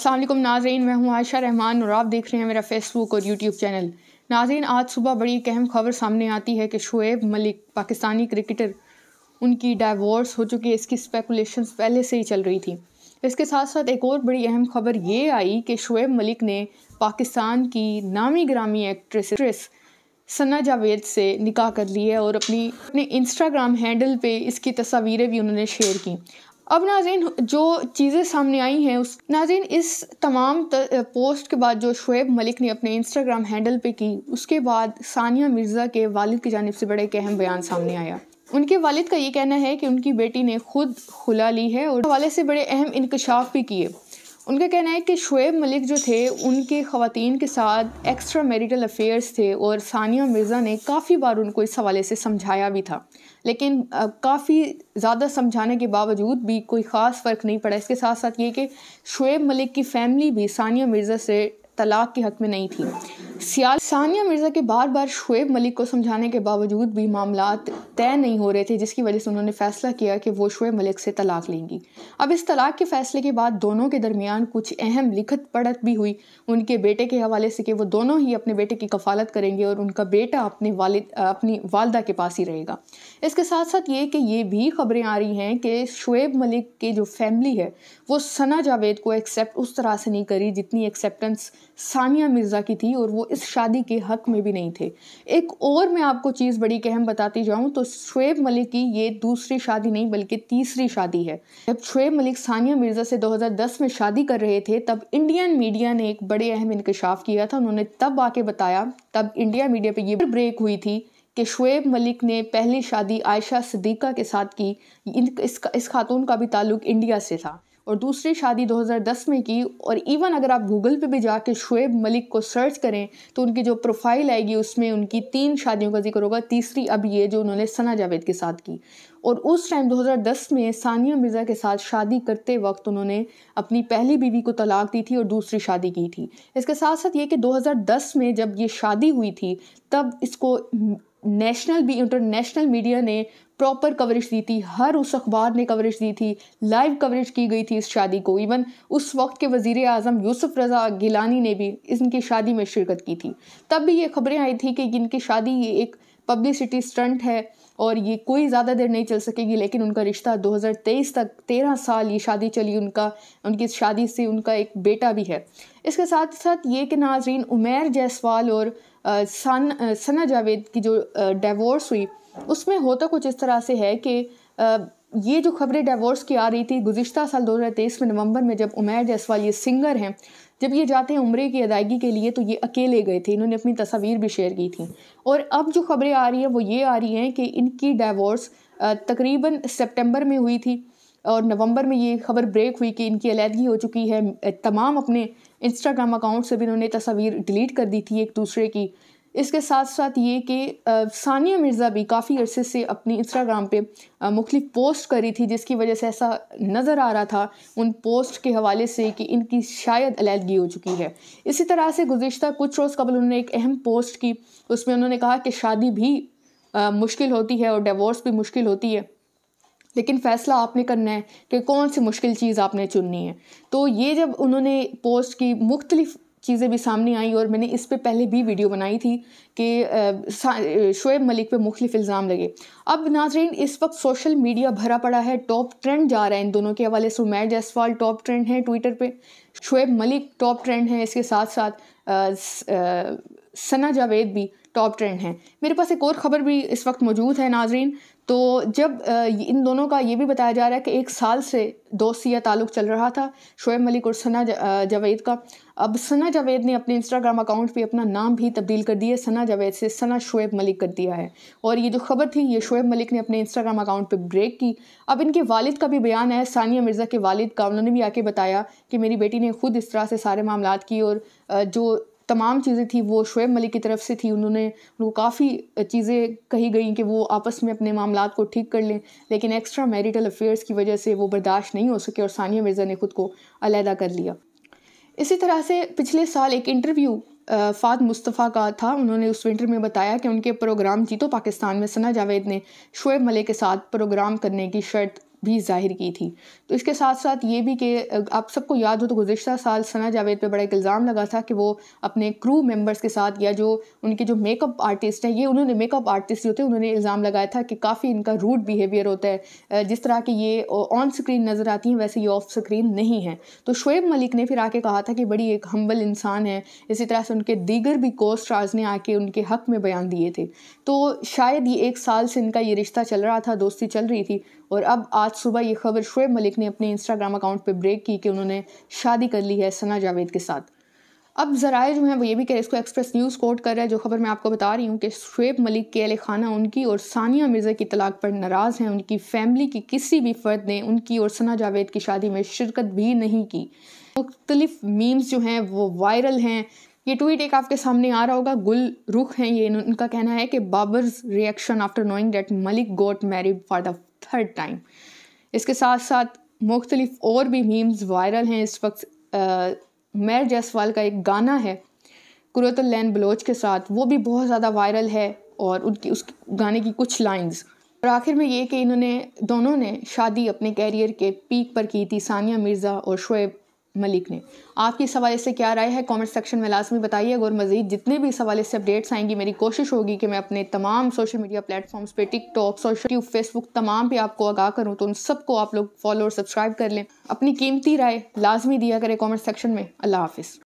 अस्सलाम वालेकुम नाज़रीन, मैं हूँ आयशा रहमान और आप देख रहे हैं मेरा फेसबुक और यूट्यूब चैनल। नाज़रीन, आज सुबह बड़ी एक अहम खबर सामने आती है कि शुएब मलिक पाकिस्तानी क्रिकेटर, उनकी डाइवोर्स हो चुकी है। इसकी स्पेकुलेशंस पहले से ही चल रही थी। इसके साथ साथ एक और बड़ी अहम खबर ये आई कि शुएब मलिक ने पाकिस्तान की नामी ग्रामी एक्ट्रेस सना जावेद से निकाह कर लिया है और अपने इंस्टाग्राम हैंडल पे इसकी तस्वीरें भी उन्होंने शेयर की। अब नाज़रीन, जो चीज़ें सामने आई हैं नाज़रीन, इस तमाम पोस्ट के बाद जो शुएब मलिक ने अपने इंस्टाग्राम हैंडल पे की, उसके बाद सानिया मिर्ज़ा के वालिद की जानिब से बड़ा एक अहम बयान सामने आया। उनके वालिद का ये कहना है कि उनकी बेटी ने खुद खुला ली है और हवाले से बड़े अहम इंकशाफ भी किए। उनका कहना है कि शुएब मलिक जो थे, उनके ख़वातीन के साथ एक्स्ट्रा मैरिटल अफेयर्स थे और सानिया मिर्ज़ा ने काफ़ी बार उनको इस हवाले से समझाया भी था, लेकिन काफ़ी ज़्यादा समझाने के बावजूद भी कोई ख़ास फ़र्क नहीं पड़ा। इसके साथ साथ ये कि शुएब मलिक की फ़ैमिली भी सानिया मिर्ज़ा से तलाक़ के हक़ में नहीं थी। सानिया मिर्ज़ा के बार बार शुएब मलिक को समझाने के बावजूद भी मामलात तय नहीं हो रहे थे, जिसकी वजह से उन्होंने फ़ैसला किया कि वो शुएब मलिक से तलाक़ लेंगी। अब इस तलाक़ के फ़ैसले के बाद दोनों के दरमियान कुछ अहम लिखत पढ़त भी हुई उनके बेटे के हवाले से कि वो दोनों ही अपने बेटे की कफ़ालत करेंगे और उनका बेटा अपनी वालदा के पास ही रहेगा। इसके साथ साथ ये कि ये भी ख़बरें आ रही हैं कि शुएब मलिक की जो फैमिली है वो सना जावेद को एक्सेप्ट उस तरह से नहीं करी जितनी एक्सेप्टेंस सानिया मिर्ज़ा की थी, और वो इस शादी के हक़ में भी नहीं थे। एक और मैं आपको चीज़ बड़ी अहम बताती जाऊँ तो शुएब मलिक की ये दूसरी शादी नहीं बल्कि तीसरी शादी है। जब शुएब मलिक सानिया मिर्ज़ा से 2010 में शादी कर रहे थे, तब इंडियन मीडिया ने एक बड़े अहम इंकशाफ किया था। उन्होंने तब आके बताया, तब इंडिया मीडिया पे ये ब्रेक हुई थी कि शुएब मलिक ने पहली शादी आयशा सिद्दीक़ा के साथ की। इस खातून का भी ताल्लुक़ इंडिया से था और दूसरी शादी 2010 में की। और इवन अगर आप गूगल पे भी जाके शुएब मलिक को सर्च करें तो उनकी जो प्रोफाइल आएगी उसमें उनकी 3 शादियों का जिक्र होगा, तीसरी अब ये जो उन्होंने सना जावेद के साथ की। और उस टाइम 2010 में सानिया मिर्ज़ा के साथ शादी करते वक्त उन्होंने अपनी पहली बीवी को तलाक दी थी और दूसरी शादी की थी। इसके साथ साथ ये कि 2010 में जब ये शादी हुई थी, तब इसको नेशनल भी इंटरनेशनल मीडिया ने प्रॉपर कवरेज दी थी। हर उस अखबार ने कवरेज दी थी, लाइव कवरेज की गई थी इस शादी को। इवन उस वक्त के वज़ीर आज़म यूसुफ रज़ा गिलानी ने भी इनकी शादी में शिरकत की थी। तब भी ये खबरें आई थी कि इनकी शादी ये एक पब्लिसिटी स्टंट है और ये कोई ज़्यादा देर नहीं चल सकेगी, लेकिन उनका रिश्ता 2023 तक 13 साल ये शादी चली। उनकी शादी से उनका एक बेटा भी है। इसके साथ साथ ये कि नाज़रीन, उमैर जायसवाल और सना जावेद की जो डिवोर्स हुई, उसमें होता कुछ इस तरह से है कि ये जो खबरें डिवोर्स की आ रही थी गुज़िश्ता साल 2023 में नवंबर में, जब उमैर जायसवाल, ये सिंगर हैं, जब ये जाते हैं उम्रे की अदायगी के लिए तो ये अकेले गए थे। इन्होंने अपनी तस्वीर भी शेयर की थी। और अब जो खबरें आ रही हैं वो ये आ रही हैं कि इनकी डिवोर्स तकरीबन सितंबर में हुई थी और नवंबर में ये खबर ब्रेक हुई कि इनकी अलहदगी हो चुकी है। तमाम अपने इंस्टाग्राम अकाउंट से भी इन्होंने तस्वीर डिलीट कर दी थी एक दूसरे की। इसके साथ साथ ये कि सानिया मिर्ज़ा भी काफ़ी अरसे से अपनी इंस्टाग्राम पे मुख्तलिफ पोस्ट करी थी, जिसकी वजह से ऐसा नज़र आ रहा था उन पोस्ट के हवाले से कि इनकी शायद अलहदगी हो चुकी है। इसी तरह से गुज़िश्ता कुछ रोज़ कबल उन्होंने एक अहम पोस्ट की, उसमें उन्होंने कहा कि शादी भी मुश्किल होती है और डिवोर्स भी मुश्किल होती है, लेकिन फ़ैसला आपने करना है कि कौन सी मुश्किल चीज़ आपने चुननी है। तो ये जब उन्होंने पोस्ट की, मुख्तलिफ चीज़ें भी सामने आई और मैंने इस पे पहले भी वीडियो बनाई थी कि शुएब मलिक पे मुख्तलिफ इल्ज़ाम लगे। अब नाज़रीन, इस वक्त सोशल मीडिया भरा पड़ा है, टॉप ट्रेंड जा रहा है इन दोनों के हवाले से। उमैर जायसवाल टॉप ट्रेंड है ट्विटर पे, शुएब मलिक टॉप ट्रेंड है, इसके साथ साथ सना जावेद भी टॉप ट्रेंड हैं। मेरे पास एक और ख़बर भी इस वक्त मौजूद है नाज़रीन। तो जब इन दोनों का ये भी बताया जा रहा है कि 1 साल से दोस्ती या ताल्लुक़ चल रहा था शुएब मलिक और सना जावेद का। अब सना जावेद ने अपने इंस्टाग्राम अकाउंट पे अपना नाम भी तब्दील कर दिया, सना जावेद से सना शुएब मलिक कर दिया है। और ये जो खबर थी ये शुएब मलिक ने अपने इंस्टाग्राम अकाउंट पे ब्रेक की। अब इनके वालिद का भी बयान है, सानिया मिर्ज़ा के वालिद का। उन्होंने भी आके बताया कि मेरी बेटी ने खुद इस तरह से सारे मामलात की और जो तमाम चीज़ें थी वो शुएब मलिक की तरफ से थी। उनको काफ़ी चीज़ें कही गई कि वो आपस में अपने मामलात को ठीक कर लें, लेकिन एक्स्ट्रा मैरिटल अफेयर्स की वजह से वो बर्दाश्त नहीं हो सके और सानिया मिर्ज़ा ने खुद को अलहदा कर लिया। इसी तरह से पिछले साल एक इंटरव्यू फ़ाद मुस्तफ़ा का था। उन्होंने उस इंटरव्यू में बताया कि उनके प्रोग्राम जीतो पाकिस्तान में सना जावेद ने शुएब मलिक के साथ प्रोग्राम करने की शर्त भी जाहिर की थी। तो इसके साथ साथ ये भी कि आप सबको याद हो तो गुज़िश्ता साल सना जावेद पे बड़ा एक इल्ज़ाम लगा था कि वो अपने क्रू मेंबर्स के साथ या जो उनके जो मेकअप आर्टिस्ट हैं, ये उन्होंने मेकअप आर्टिस्ट जो थे उन्होंने इल्ज़ाम लगाया था कि काफ़ी इनका रूड बिहेवियर होता है, जिस तरह के ये ऑन स्क्रीन नज़र आती हैं वैसे ये ऑफ स्क्रीन नहीं है। तो शोएब मलिक ने फिर आके कहा था कि बड़ी एक हम्बल इंसान है। इसी तरह से उनके दीगर भी को स्टार्स ने आके उनके हक़ में बयान दिए थे। तो शायद ये 1 साल से इनका ये रिश्ता चल रहा था, दोस्ती चल रही थी, और अब आज सुबह ये खबर शोएब मलिक ने अपने इंस्टाग्राम अकाउंट पे ब्रेक की कि उन्होंने शादी कर ली है सना जावेद के साथ। अब ज़राए जो हैं वो ये भी कह रहे, इसको एक्सप्रेस न्यूज़ कोट कर रहा है, जो खबर मैं आपको बता रही हूँ कि शोएब मलिक के अहले खाना उनकी और सानिया मिर्ज़ा की तलाक पर नाराज़ हैं। उनकी फैमिली की किसी भी फ़र्द ने उनकी और सना जावेद की शादी में शिरकत भी नहीं की। मुख्तलिफ मीम्स जो हैं वो वायरल हैं। ये ट्वीट एक आपके सामने आ रहा होगा, गुल रुख हैं ये, उनका कहना है कि Babar's reaction after knowing that Malik got married for the 3rd time. इसके साथ साथ मुख्तलिफ और भी मीम्स वायरल हैं इस वक्त। मेहर जैसवाल का एक गाना है कुरतुल लैन बलोच के साथ, वो भी बहुत ज़्यादा वायरल है, और उनकी उस गाने की कुछ लाइंस। और आखिर में ये कि दोनों ने शादी अपने कैरियर के पीक पर की थी, सानिया मिर्ज़ा और शोएब मलिक ने। आपकी इस हवाले से क्या राय है कमेंट सेक्शन में लाजमी बताइएगा। और मज़ीद जितने भी इस हवाले से अपडेट्स आएंगी, मेरी कोशिश होगी कि मैं अपने तमाम सोशल मीडिया प्लेटफॉर्म्स पे, टिकटॉक, सोशल यूट्यूब, फेसबुक, तमाम पे आपको आगाह करूँ। तो उन सबको आप लोग फॉलो और सब्सक्राइब कर लें। अपनी कीमती राय लाजमी दिया करें कमेंट सेक्शन में। अल्लाह हाफिज़।